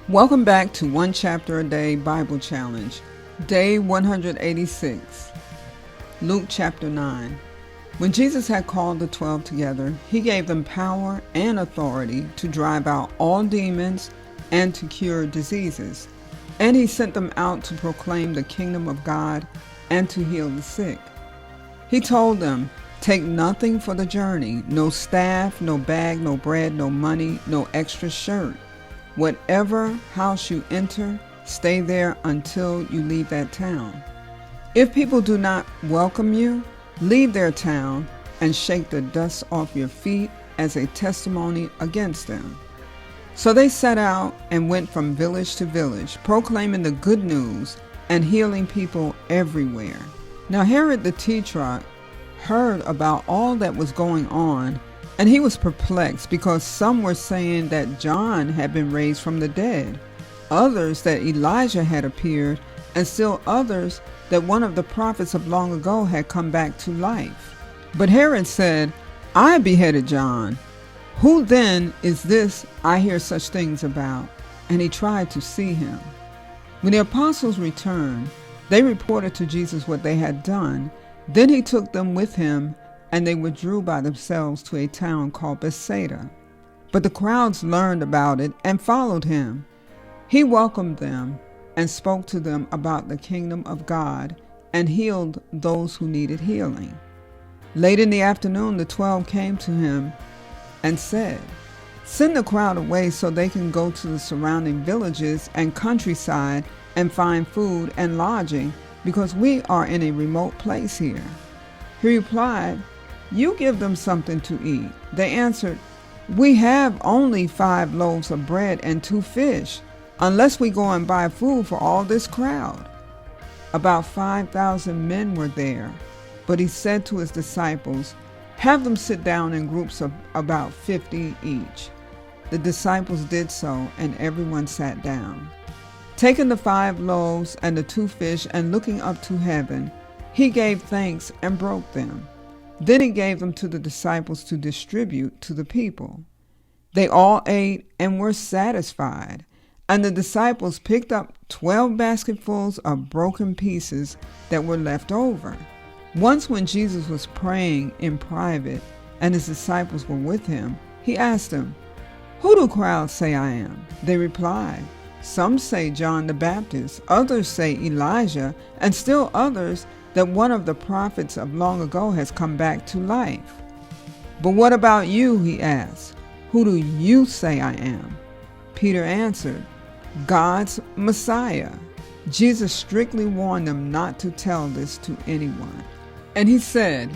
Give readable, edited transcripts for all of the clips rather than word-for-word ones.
Welcome back to One Chapter a Day Bible Challenge, Day 186, Luke chapter 9. When Jesus had called the 12 together, he gave them power and authority to drive out all demons and to cure diseases. And he sent them out to proclaim the kingdom of God and to heal the sick. He told them, "Take nothing for the journey, no staff, no bag, no bread, no money, no extra shirt. Whatever house you enter, stay there until you leave that town. If people do not welcome you, leave their town and shake the dust off your feet as a testimony against them." So they set out and went from village to village, proclaiming the good news and healing people everywhere. Now Herod the Tetrarch heard about all that was going on, and he was perplexed because some were saying that John had been raised from the dead, others that Elijah had appeared, and still others that one of the prophets of long ago had come back to life. But Herod said, "I beheaded John. Who then is this I hear such things about?" And he tried to see him. When the apostles returned, they reported to Jesus what they had done. Then he took them with him, and they withdrew by themselves to a town called Bethsaida. But the crowds learned about it and followed him. He welcomed them and spoke to them about the kingdom of God and healed those who needed healing. Late in the afternoon, the 12 came to him and said, "Send the crowd away so they can go to the surrounding villages and countryside and find food and lodging, because we are in a remote place here." He replied, "You give them something to eat." They answered, "We have only 5 loaves of bread and 2 fish, unless we go and buy food for all this crowd." About 5,000 men were there, but he said to his disciples, "Have them sit down in groups of about 50 each." The disciples did so, and everyone sat down. Taking the 5 loaves and the 2 fish and looking up to heaven, he gave thanks and broke them. Then he gave them to the disciples to distribute to the people. They all ate and were satisfied, and the disciples picked up 12 basketfuls of broken pieces that were left over. Once when Jesus was praying in private and his disciples were with him, he asked them, "Who do crowds say I am?" They replied, "Some say John the Baptist, others say Elijah, and still others that one of the prophets of long ago has come back to life." "But what about you?" he asked. "Who do you say I am?" Peter answered, "God's Messiah." Jesus strictly warned them not to tell this to anyone. And he said,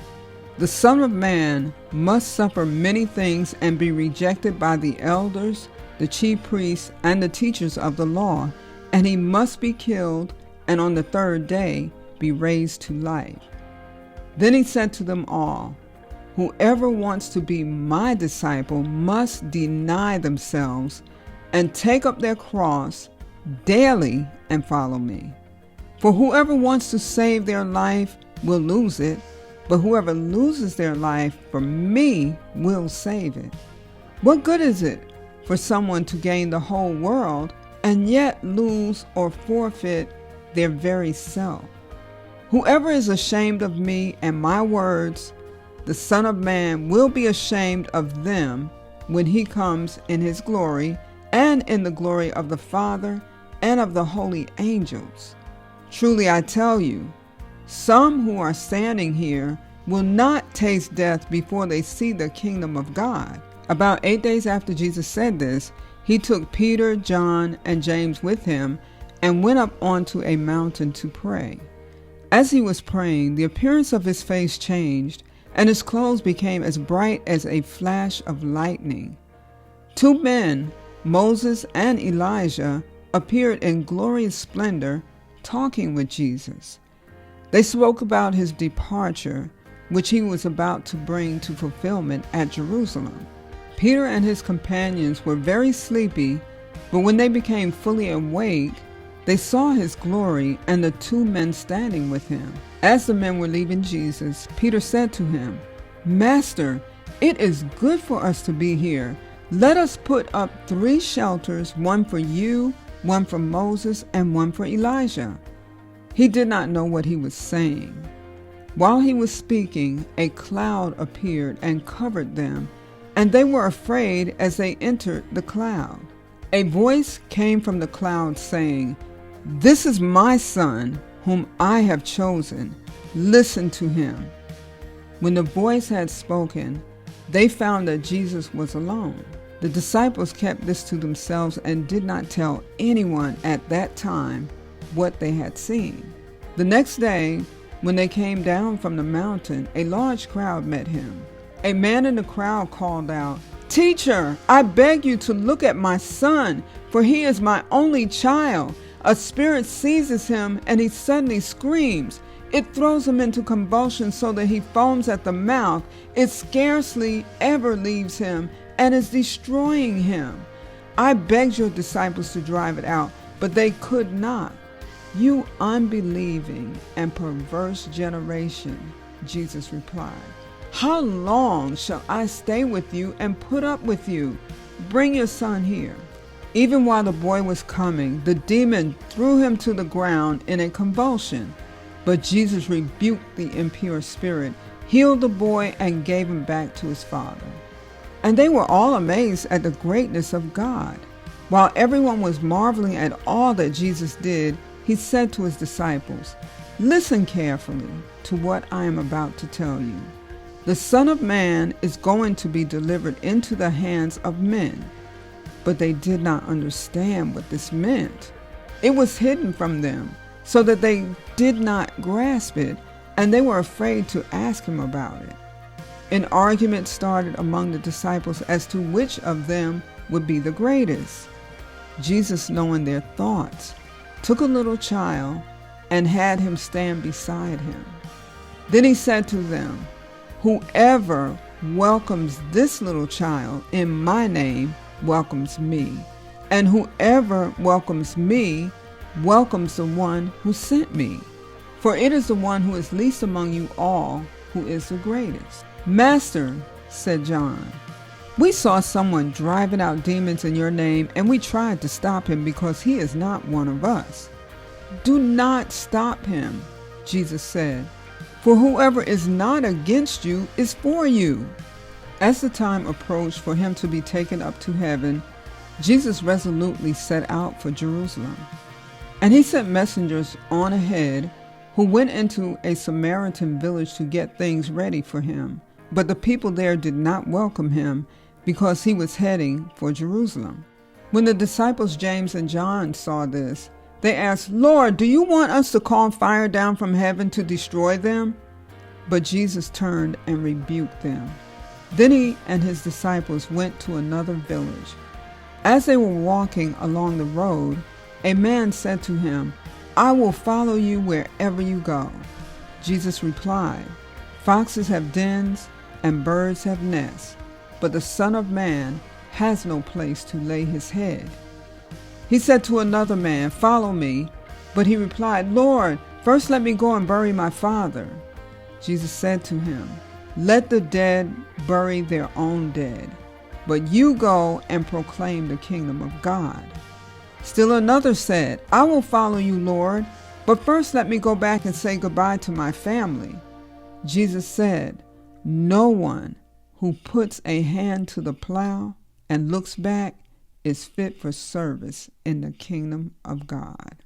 "The Son of Man must suffer many things and be rejected by the elders, the chief priests, and the teachers of the law, and he must be killed, and on the 3rd day be raised to life." Then he said to them all, "Whoever wants to be my disciple must deny themselves and take up their cross daily and follow me. For whoever wants to save their life will lose it, but whoever loses their life for me will save it. What good is it for someone to gain the whole world and yet lose or forfeit their very self? Whoever is ashamed of me and my words, the Son of Man will be ashamed of them when he comes in his glory and in the glory of the Father and of the holy angels. Truly I tell you, some who are standing here will not taste death before they see the kingdom of God." About 8 days after Jesus said this, he took Peter, John, and James with him and went up onto a mountain to pray. As he was praying, the appearance of his face changed, and his clothes became as bright as a flash of lightning. 2 men, Moses and Elijah, appeared in glorious splendor, talking with Jesus. They spoke about his departure, which he was about to bring to fulfillment at Jerusalem. Peter and his companions were very sleepy, but when they became fully awake, they saw his glory and the 2 men standing with him. As the men were leaving Jesus, Peter said to him, "Master, it is good for us to be here. Let us put up 3 shelters, one for you, one for Moses, and one for Elijah." He did not know what he was saying. While he was speaking, a cloud appeared and covered them, and they were afraid as they entered the cloud. A voice came from the cloud saying, "This is my son, whom I have chosen. Listen to him." When the voice had spoken, they found that Jesus was alone. The disciples kept this to themselves and did not tell anyone at that time what they had seen. The next day, when they came down from the mountain, a large crowd met him. A man in the crowd called out, "Teacher, I beg you to look at my son, for he is my only child. A spirit seizes him and he suddenly screams. It throws him into convulsions so that he foams at the mouth. It scarcely ever leaves him and is destroying him. I begged your disciples to drive it out, but they could not." "You unbelieving and perverse generation," Jesus replied, "how long shall I stay with you and put up with you? Bring your son here." Even while the boy was coming, the demon threw him to the ground in a convulsion. But Jesus rebuked the impure spirit, healed the boy, and gave him back to his father. And they were all amazed at the greatness of God. While everyone was marveling at all that Jesus did, he said to his disciples, "Listen carefully to what I am about to tell you. The Son of Man is going to be delivered into the hands of men." But they did not understand what this meant. It was hidden from them, so that they did not grasp it, and they were afraid to ask him about it. An argument started among the disciples as to which of them would be the greatest. Jesus, knowing their thoughts, took a little child and had him stand beside him. Then he said to them, "Whoever welcomes this little child in my name welcomes me, and whoever welcomes me welcomes the one who sent me. For it is the one who is least among you all who is the greatest." "Master," said John, "we saw someone driving out demons in your name, and we tried to stop him because he is not one of us." "Do not stop him," Jesus said, "for whoever is not against you is for you." As the time approached for him to be taken up to heaven, Jesus resolutely set out for Jerusalem. And he sent messengers on ahead who went into a Samaritan village to get things ready for him. But the people there did not welcome him because he was heading for Jerusalem. When the disciples James and John saw this, they asked, "Lord, do you want us to call fire down from heaven to destroy them?" But Jesus turned and rebuked them. Then he and his disciples went to another village. As they were walking along the road, a man said to him, "I will follow you wherever you go." Jesus replied, "Foxes have dens and birds have nests, but the Son of Man has no place to lay his head." He said to another man, "Follow me." But he replied, "Lord, first let me go and bury my father." Jesus said to him, "Let the dead bury their own dead, but you go and proclaim the kingdom of God." Still another said, "I will follow you, Lord, but first let me go back and say goodbye to my family." Jesus said, "No one who puts a hand to the plow and looks back is fit for service in the kingdom of God."